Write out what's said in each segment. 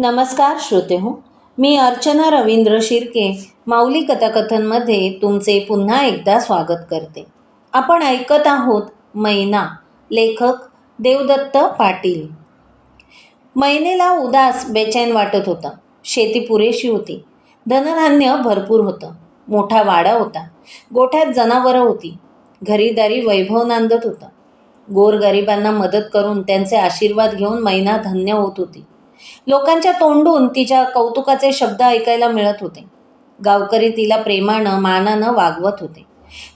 नमस्कार श्रोते हो. मी अर्चना रवींद्र शिर्के माऊली कथाकथनमध्ये तुमचे पुन्हा एकदा स्वागत करते. आपण ऐकत आहोत मैना, लेखक देवदत्त पाटील. मैनेला उदास बेचैन वाटत होता. शेती पुरेशी होती, धनधान्य भरपूर होतं, मोठा वाडा होता, गोठ्यात जनावरं होती, घरीदारी वैभव नांदत होता. गोरगरिबांना मदत करून त्यांचे आशीर्वाद घेऊन मैना धन्य होत होती. लोकांच्या तोंडून तिच्या कौतुकाचे शब्द ऐकायला मिळत होते. गावकरी तिला प्रेमानं मानानं वागवत होते.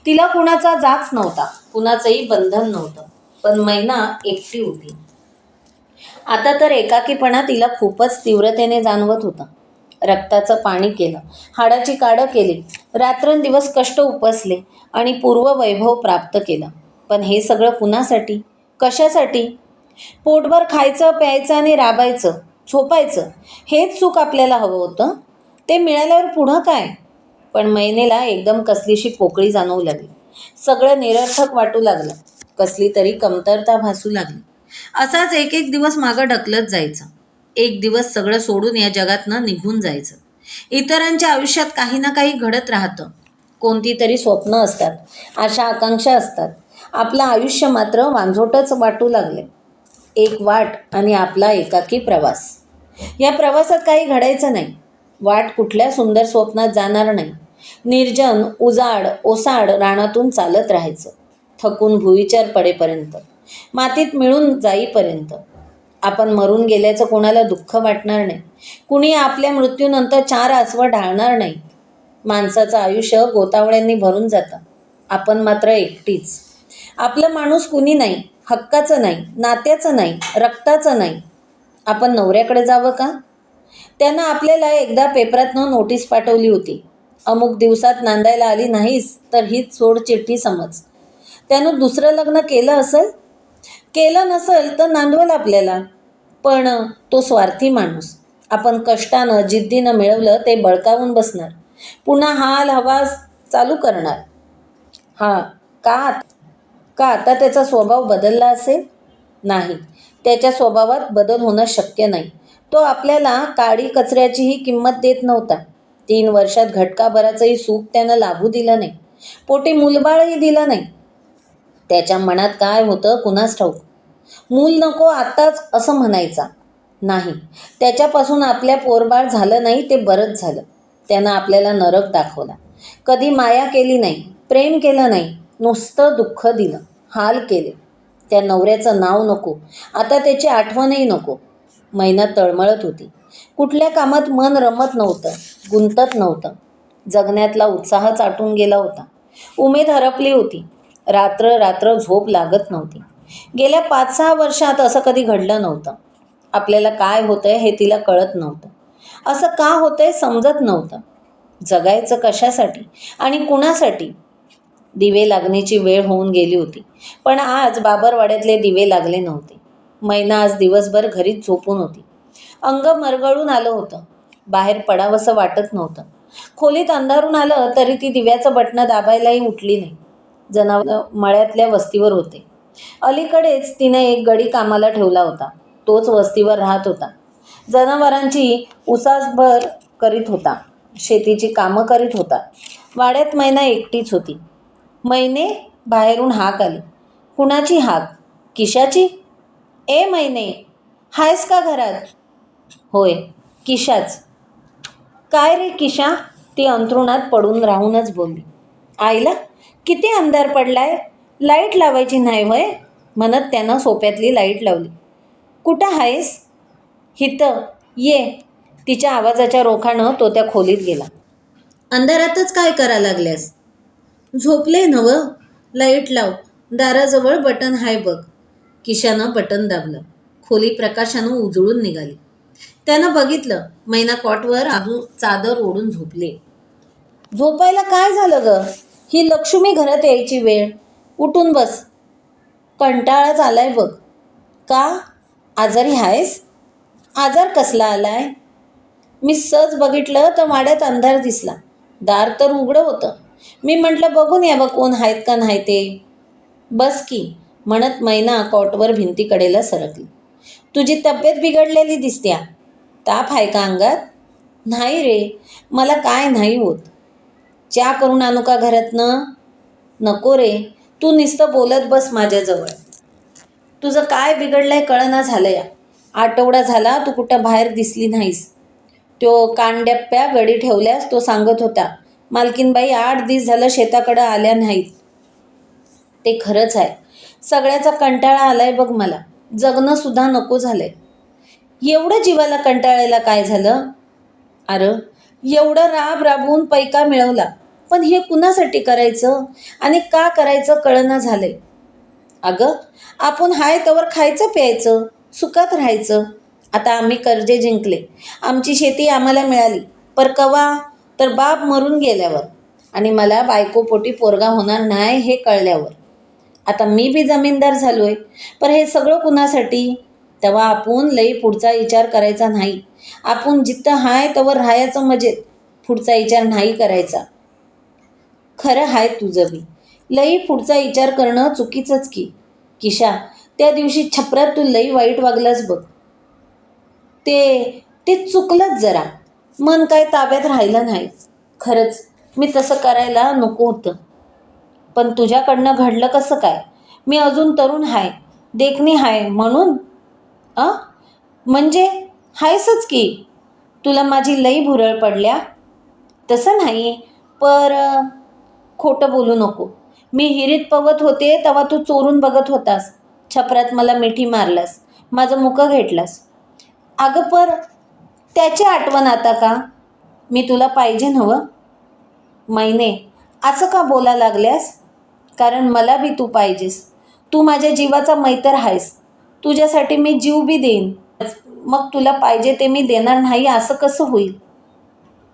तिला कुणाचा जाच नव्हता, कुणाचंही बंधन नव्हतं. पण मैना एकटी होती. आता तर एकाकीपणा तिला खूपच तीव्रतेने जाणवत होता. रक्ताचं पाणी केलं, हाडाची काडं केली, रात्रंदिवस कष्ट उपसले आणि पूर्व वैभव प्राप्त केलं. पण हे सगळं कुणासाठी, कशासाठी? पोटभर खायचं, प्यायचं आणि राबायचं, झोपायचं, हेच सुख आपल्याला हवं होतं. ते मिळाल्यावर पुढं काय? पण मैनेला एकदम कसलीशी पोकळी जाणवू लागली. सगळं निरर्थक वाटू लागलं. कसली तरी कमतरता भासू लागली. असाच एक एक दिवस मागं ढकलत जायचं. एक दिवस सगळं सोडून या जगातनं निघून जायचं. इतरांच्या आयुष्यात काही ना काही घडत राहतं. कोणती तरी स्वप्न असतात, आशा आकांक्षा असतात. आपलं आयुष्य मात्र वांझोटच वाटू लागले. एक वाट आणि आपला एकाकी प्रवास. या प्रवासात काही घडायचं नाही. वाट कुठल्या सुंदर स्वप्नात जाणार नाही. निर्जन, उजाड, ओसाड रानातून चालत राहायचं. थकून भुईचार पडेपर्यंत, मातीत मिळून जाईपर्यंत. आपण मरून गेल्याचं कोणाला दुःख वाटणार नाही. कुणी आपल्या मृत्यूनंतर चार आसवं ढाळणार नाही. माणसाचं आयुष्य गोतावळ्यांनी भरून जातं. आपण मात्र एकटीच. आपलं माणूस कुणी नाही, हक्काचं नाही, नात्याचं नाही, रक्ताचं नाही. आपण नवऱ्याकडे जावं का? त्यानं आपल्याला एकदा पेपरातनं नोटीस पाठवली होती. अमुक दिवसात नांदायला आली नाहीस तर हीच सोड चिठ्ठी समज. त्यानं दुसरं लग्न केलं असेल? केलं नसेल तर नांदवेल आपल्याला. पण तो स्वार्थी माणूस. आपण कष्टानं जिद्दीनं मिळवलं ते बळकावून बसणार. पुन्हा हाल हवास चालू करणार. का आता त्याचा स्वभाव बदलला असेल? नाही, त्याच्या स्वभावात बदल होणं शक्य नाही. तो आपल्याला काडी कचऱ्याचीही किंमत देत नव्हता. 3 वर्षात घटकाभराचंही सुख त्यानं लाभू दिलं नाही. पोटी मूलबाळही दिलं नाही. त्याच्या मनात काय होतं कुणास ठाऊक. मूल नको आत्ताच असं म्हणायचा. नाही, त्याच्यापासून आपल्या पोरबाळ झालं नाही ते बरंच झालं. त्यानं आपल्याला नरक दाखवला. कधी माया केली नाही, प्रेम केलं नाही, नुसतं दुःख दिलं, हाल केले. त्या नवऱ्याचं नाव नको, आता त्याची आठवणही नको. मैना तळमळत होती. कुठल्या कामात मन रमत नव्हतं, गुंतत नव्हतं. जगण्यातला उत्साह चाटून गेला होता. उमेद हरपली होती. रात्र झोप लागत नव्हती. गेल्या 5-6 वर्षात असं कधी घडलं नव्हतं. आपल्याला काय होतंय हे तिला कळत नव्हतं. असं का होतंय समजत नव्हतं. जगायचं कशासाठी आणि कुणासाठी? दिवे लागण्याची वेळ होऊन गेली होती. पण आज बाबरवाड्यातले दिवे लागले नव्हते. मैना आज दिवसभर घरीच झोपून होती. अंग मरगळून आलं होतं. बाहेर पडावंसं वाटत नव्हतं. खोलीत अंधारून आलं तरी ती दिव्याचं बटणं दाबायलाही उठली नाही. जनावर मळ्यातल्या वस्तीवर होते. अलीकडेच तिने एक गडी कामाला ठेवला होता. तोच वस्तीवर राहत होता. जनावरांची उसासभर करीत होता. शेतीची कामं करीत होता. वाड्यात मैना एकटीच होती. मैने, बाहेरून हाक आली. कुणाची हाक? किशाची? ए मैने, हायस का घरात? होय, किशाच. काय रे किशा? ती अंथरुणात पडून राहूनच बोलली. आईला, किती अंधार पडलाय, लाईट लावायची नाही होय? म्हणत त्यानं सोप्यातली लाईट लावली. कुठं आहेस? हितं ये. तिच्या आवाजाच्या रोखानं तो त्या खोलीत गेला. अंधारातच काय करा लागल्यास? झोपले नवं. लाईट लाव, दाराजवळ बटन हाय बघ. किशानं बटन दाबलं. खोली प्रकाशानं उजळून निघाली. त्यानं बघितलं, मैना कॉटवर आजू चादर ओढून झोपले. झोपायला काय झालं ग? ही लक्ष्मी घरात यायची वेळ. उठून बस. कंटाळाच आलाय बघ. का? आजारी आहेस? आजार कसला आलाय? मी सहज बघितलं तर वाड्यात अंधार दिसला. दार तर उघडं होतं. मी म्हटलं बघून यावं कोण आहेत का नाही ते. बस की, म्हणत मैना कॉटवर भिंतीकडेला सरकली. तुझी तब्येत बिघडलेली दिसत्या. ताप आहे का अंगात? नाही रे, मला काय नाही होत. चहा करून आणू का घरातनं? नको रे, तू नुसतं बोलत बस माझ्याजवळ. तुझं काय बिघडलंय कळना झालं या. आठवडा झाला तू कुठं बाहेर दिसली नाहीस. तो कांड्याप्या गडी ठेवल्यास तो सांगत होता, मालकीनबाई 8 दिवस झालं शेताकडं आल्या नाहीत. ते खरंच आहे. सगळ्याचा कंटाळा आलाय बघ मला. जगणं सुद्धा नको झालंय. एवढं जीवाला कंटाळायला काय झालं? अरे, एवढं राब राबवून पैका मिळवला, पण हे कुणासाठी करायचं आणि का करायचं कळना झालंय. अगं, आपण हाय तवर खायचं प्यायचं, सुखात राहायचं. आता आम्ही कर्जे जिंकले, आमची शेती आम्हाला मिळाली, पर कवा? तर बाप मरून गेल्यावर आणि मला बायकोपोटी पोरगा होणार नाही हे कळल्यावर. आता मी बी जमीनदार झालोय, पण हे सगळं कुणासाठी? तेव्हा आपण लई पुढचा विचार करायचा नाही. आपण जिथं हाय तवर राहायचं मजेत, पुढचा विचार नाही करायचा. खरं हाय तुझं बी. लई पुढचा विचार करणं चुकीचंच की. किशा, त्या दिवशी छपरात तू लई वाईट वागलास बघ. ते ते चुकलंच जरा. मन काय ताब्यात राहिलं नाही. खरंच मी तसं करायला नको होतं. पण तुझ्याकडनं घडलं कसं काय? मी अजून तरुण हाय, देखणी हाय म्हणून? अ म्हणजे हायसच की. तुला माझी लई भुरळ पडल्या? तसं नाही, पर खोटं बोलू नको. मी हिरीत पवत होते तेव्हा तू चोरून बघत होतास. छपरात मला मिठी मारलास, माझं मुकं घेतलास. अगं पर त्याची आठवण आता का? मी तुला पाहिजे नव्हं? मैने, असं का बोला लागल्यास? कारण मला बी तू पाहिजेस. तू माझ्या जीवाचा मैत्र आहेस. तुझ्यासाठी मी जीव बी देईन. मग तुला पाहिजे ते मी देणार नाही असं कसं होईल?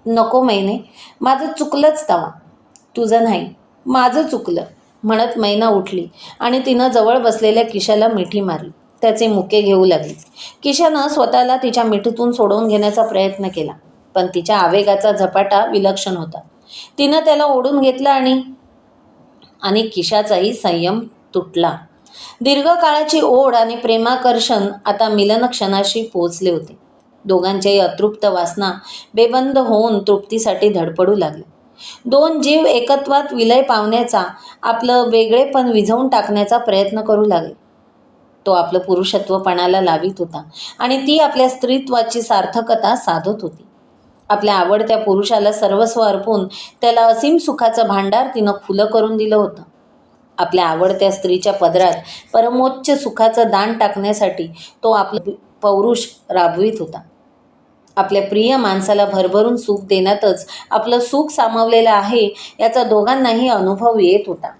नको मैने, माझं चुकलंच तवा. तुझं नाही, माझं चुकलं. म्हणत मैना उठली आणि तिनं जवळ बसलेल्या किशाला मिठी मारली. त्याचे मुके घेऊ लागली. किशानं स्वतःला तिच्या मिठीतून सोडवून घेण्याचा प्रयत्न केला, पण तिच्या आवेगाचा झपाटा विलक्षण होता. तिनं त्याला ओढून घेतलं आणि आणि किशाचाही संयम तुटला. दीर्घ काळाची ओढ आणि प्रेमाकर्षण आता मिलन क्षणाशी पोहोचले होते. दोघांच्याही अतृप्त वासना बेबंद होऊन तृप्तीसाठी धडपडू लागल्या. दोन जीव एकत्वात विलय पावण्याचा, आपलं वेगळेपण विझवून टाकण्याचा प्रयत्न करू लागले. तो आपलं पुरुषत्वपणाला लावित होता आणि ती आपल्या स्त्रीत्वाची सार्थकता साधत होती. आपल्या आवडत्या पुरुषाला सर्वस्व अर्पून त्याला असीम सुखाचं भांडार तिनं खुलं करून दिलं होतं. आपल्या आवडत्या स्त्रीच्या पदरात परमोच्च सुखाचं दान टाकण्यासाठी तो आपलं पौरुष राबवित होता. आपल्या प्रिय माणसाला भरभरून सुख देण्यातच आपलं सुख सामावलेलं आहे याचा दोघांनाही अनुभव येत होता.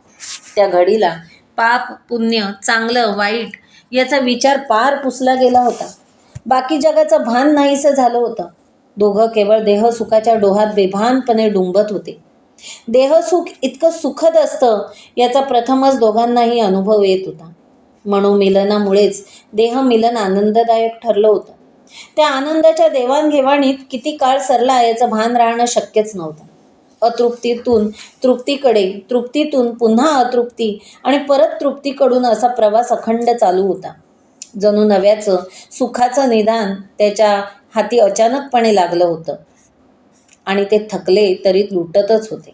त्या घडीला पाप, पुण्य, चांगलं, वाईट याचा विचार पार पुसला गेला होता. बाकी जगाचं भान नाहीसं झालं होतं. दोघं केवळ देहसुखाच्या डोहात बेभानपणे डुंबत होते. देहसुख इतकं सुखद असतं याचा प्रथमच दोघांनाही अनुभव येत होता. मनोमिलनामुळेच देहमिलन आनंददायक ठरलं होतं. त्या आनंदाच्या देवाणघेवाणीत किती काळ सरला याचं भान राहणं शक्यच नव्हतं. अतृप्तीतून तृप्तीकडे, तृप्तीतून पुन्हा अतृप्ती आणि परत तृप्तीकडून असा प्रवास अखंड चालू होता. जणू नव्याचं सुखाचं निदान त्याच्या हाती अचानकपणे लागलं होतं आणि ते थकले तरी लुटतच होते.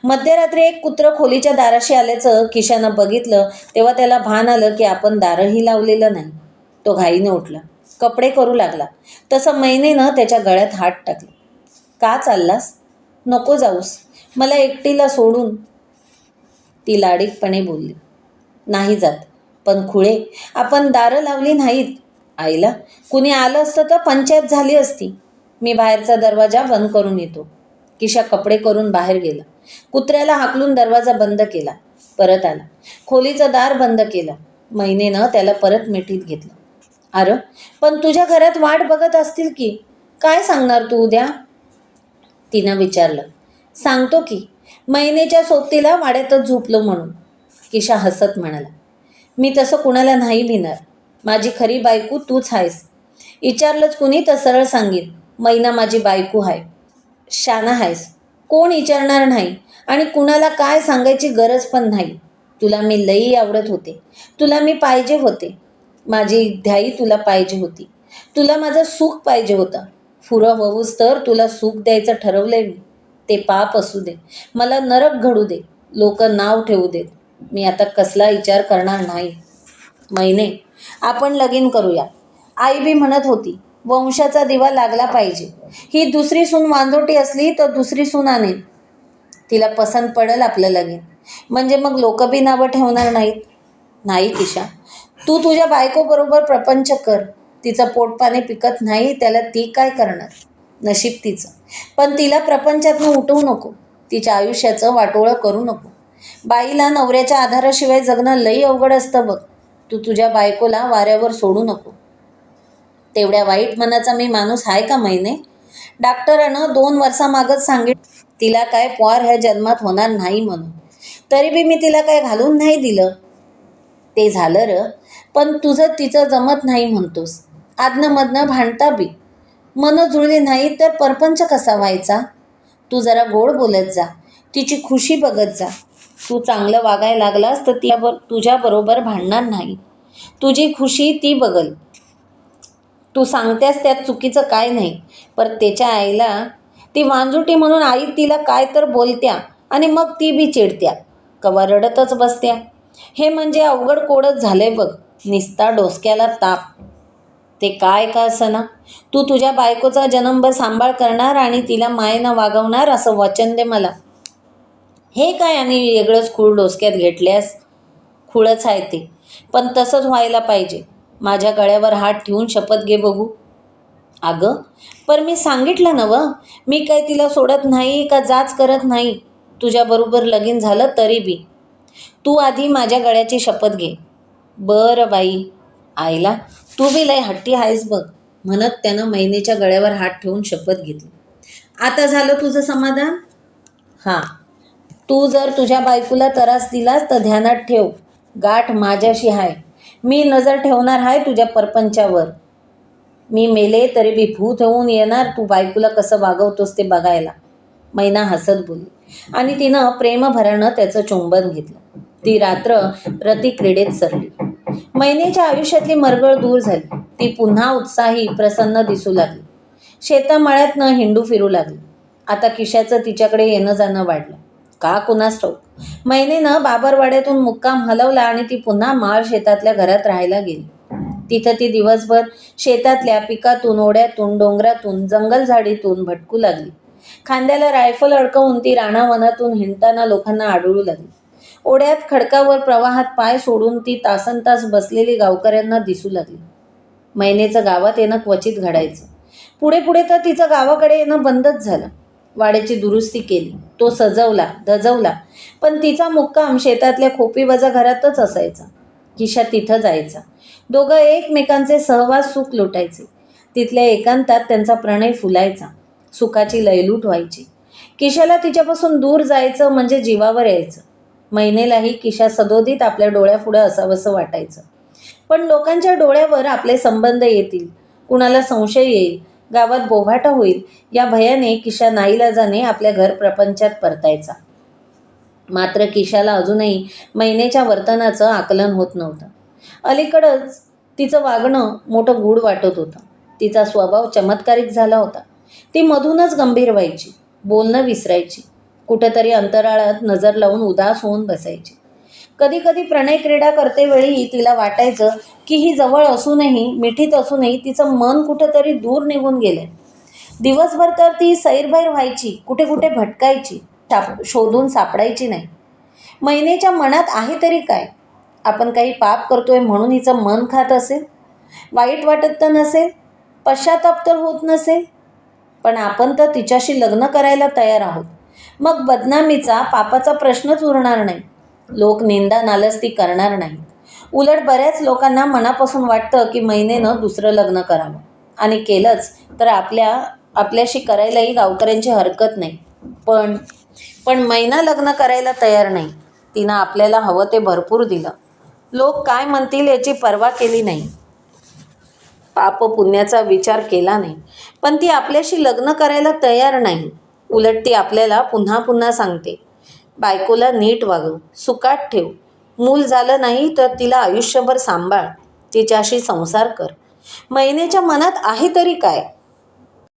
मध्यरात्री एक कुत्रं खोलीच्या दाराशी आल्याचं किशानं बघितलं तेव्हा त्याला भान आलं की आपण दारही लावलेलं नाही. तो घाईने उठला, कपडे करू लागला. तसं मैनेनं त्याच्या गळ्यात हात टाकले. का चाललास? नको जाऊस, मला एकटीला सोडून, ती लाडीकपणे बोलली. नाही जात, पण खुळे, आपण दारं लावली नाहीत. आईला, कुणी आलं असतं तर पंचायत झाली असती. मी बाहेरचा दरवाजा बंद करून येतो. किशा कपडे करून बाहेर गेला. कुत्र्याला हाकलून दरवाजा बंद केला. परत आला. खोलीचं दार बंद केलं. मैनेनं त्याला परत मिठीत घेतलं. अरे, पण तुझ्या घरात वाट बघत असतील की. काय सांगणार तू उद्या? तिनं विचारलं. सांगतो की. मैनेच्या सोबतीला वाड्यातच झोपलो म्हणून. किशा हसत म्हणाला. मी तसं कुणाला नाही भिणार. माझी खरी बायको तूच आहेस. विचारलंच कुणी तर सरळ सांगेन, मैना माझी बायको आहे. शाना आहेस. कोण विचारणार नाही आणि कुणाला काय सांगायची गरज पण नाही. तुला मी लई आवडत होते. तुला मी पाहिजे होते. माझी ध्याई तुला पाहिजे होती. तुला माझं सुख पाहिजे होतं. पुरं होऊस तर तुला सुख द्यायचं ठरवलंय मी. ते पाप असू दे, मला नरक घडू दे, लोक नाव ठेवू देत, मी आता कसला विचार करणार नाही. महिने, आपण लगीन करूया. आई बी म्हणत होती, वंशाचा दिवा लागला पाहिजे. ही दुसरी सून वांजोटी असली तर दुसरी सून आणेन. तिला पसंत पडेल आपलं लगीन. म्हणजे मग लोक बी नावं ठेवणार नाहीत. नाही किशा, तू तुझ्या बायकोबरोबर प्रपंच कर. तिचं पोटपाणी पिकत नाही त्याला ती काय करणार, नशीब तिचं. पण तिला प्रपंचातनं उठवू नको. तिच्या आयुष्याचं वाटोळं करू नको. बाईला नवऱ्याच्या आधाराशिवाय जगणं लई अवघड असतं बघ. तू तुझ्या बायकोला वाऱ्यावर सोडू नको. तेवढ्या वाईट मनाचा मी माणूस आहे का महिने? डॉक्टरानं 2 वर्षामागच सांगितलं तिला काय पोर ह्या जन्मात होणार नाही म्हणून. तरी बी मी तिला काय घालून नाही दिलं. ते झालं र, पण तुझं तिचं जमत नाही म्हणतोस. आदनमधनं भांडता बी. मनं जुळली नाही तर परपंच कसा व्हायचा? तू जरा गोड बोलत जा, तिची खुशी बघत जा. तू चांगलं वागायला लागलास तर ती तुझ्याबरोबर भांडणार नाही. तुझी खुशी ती बघल. तू सांगतेस त्यात चुकीचं काय नाही. पर त्याच्या आईला ती वांजुटी म्हणून आई तिला काय तर बोलत्या आणि मग ती बी चिडत्या, कवा रडतच बसत्या. हे म्हणजे अवघड कोडच झालंय बघ. निस्ता डोसक्याला ताप. ते काय का असना, तू तुझ्या बायकोचा जन्मभर सांभाळ करणार आणि तिला मायेनं वागवणार असं वचन दे मला. हे काय आणि वेगळंच खूळ डोसक्यात घेतल्यास? खूळच आहे ते, पण तसंच व्हायला पाहिजे. माझ्या गळ्यावर हात ठेवून शपथ घे बघू. अगं, पर मी सांगितलं नवं, मी काय तिला सोडत नाही का जाच करत नाही. तुझ्याबरोबर लगीन झालं तरी बी. तू आधी माझ्या गळ्याची शपथ घे. बरं बाई. आईला, तू बी लय हट्टी आहेस बघ, म्हणत त्यानं महिनेच्या गळ्यावर हात ठेवून शपथ घेतली. आता झालं तुझं समाधान? हां. तू जर तुझ्या बायकोला त्रास दिलास तर ध्यानात ठेव, गाठ माझ्याशी आहे. मी नजर ठेवणार आहे तुझ्या परपंचावर. मी मेले तरी बी भूत होऊन येणार तू बायकोला कसं वागवतोस ते बघायला. मैना हसत बोलली आणि तिनं प्रेमभरानं त्याचं चुंबन घेतलं. ती रात्र रतिक्रीडेत सरली. मैनेच्या आयुष्यातली मरगळ दूर झाली. ती पुन्हा उत्साही, प्रसन्न दिसू लागली. शेतामळ्यातनं हिंडू फिरू लागली. आता किशाचं तिच्याकडे येणं जाणं वाढलं. का कुणास ठाऊक. मैनेनं बाबरवाड्यातून मुक्काम हलवला आणि ती पुन्हा माळ शेतातल्या घरात राहायला गेली. तिथं ती दिवसभर शेतातल्या पिकातून, ओढ्यातून, डोंगरातून, जंगलझाडीतून भटकू लागली. खांद्याला रायफल अडकवून ती रानावनातून हिंडताना लोकांना आढळू लागली. ओढ्यात खडकावर प्रवाहात पाय सोडून ती तासनतास बसलेली गावकऱ्यांना दिसू लागली. मैनेचं गावात येणं क्वचित घडायचं. पुढे पुढे तर तिचं गावाकडे येणं बंदच झालं. वाड्याची दुरुस्ती केली, तो सजवला, धजवला, पण तिचा मुक्काम शेतातल्या खोपीवजा घरातच असायचा. किशा तिथं जायचा. दोघं एकमेकांचे सहवास सुख लुटायचे. तिथल्या एकांतात त्यांचा प्रणय फुलायचा. सुखाची लयलूट व्हायची. किशाला तिच्यापासून दूर जायचं म्हणजे जीवावर यायचं. मैनेलाही किशा सदोदित आपल्या डोळ्यापुढं असावंसं वाटायचं. पण लोकांच्या डोळ्यावर आपले संबंध येतील, कुणाला संशय येईल, गावात बोभाटा होईल, या भयाने किशा नाईलाजाने आपल्या घर प्रपंचात परतायचा. मात्र किशाला अजूनही मैनेच्या वर्तनाचं आकलन होत नव्हतं. अलीकडंच तिचं वागणं मोठं गूढ वाटत होतं. तिचा स्वभाव चमत्कारिक झाला होता. ती मधूनच गंभीर व्हायची, बोलणं विसरायची, कुठंतरी अंतराळात नजर लावून उदास होऊन बसायची. कधी कधी प्रणय क्रीडा करतेवेळी तिला वाटायचं की ही जवळ असूनही, मिठीत असूनही तिचं मन कुठंतरी दूर निघून गेलंय. दिवसभर तर ती सैरभैर व्हायची, कुठे कुठे भटकायची, शोधून सापडायची नाही. मैनेच्या मनात आहे तरी काय? आपण काही पाप करतोय म्हणून हिचं मन खात असेल, वाईट वाटत तर नसेल, पश्चाताप तर होत नसेल. पण आपण तर तिच्याशी लग्न करायला तयार आहोत. मग बदनामीचा, पापाचा प्रश्नच उरणार नाही. लोक निंदा नालस्ती करणार नाही. उलट बऱ्याच लोकांना मनापासून वाटतं की मैनेनं दुसरं लग्न करावं, आणि केलंच तर आपल्याशी करायलाही गावकऱ्यांची हरकत नाही. पण मैना लग्न करायला तयार नाही. तिनं आपल्याला हवं ते भरपूर दिलं. लोक काय म्हणतील याची पर्वा केली नाही. पाप पुण्याचा विचार केला नाही. पण ती आपल्याशी लग्न करायला तयार नाही. उलट ती आपल्याला पुन्हा पुन्हा सांगते, बायकोला नीट वागव, सुखात ठेव, मूल झालं नाही तर तिला आयुष्यभर सांभाळ, तिच्याशी संसार कर. मैनेच्या मनात आहे तरी काय?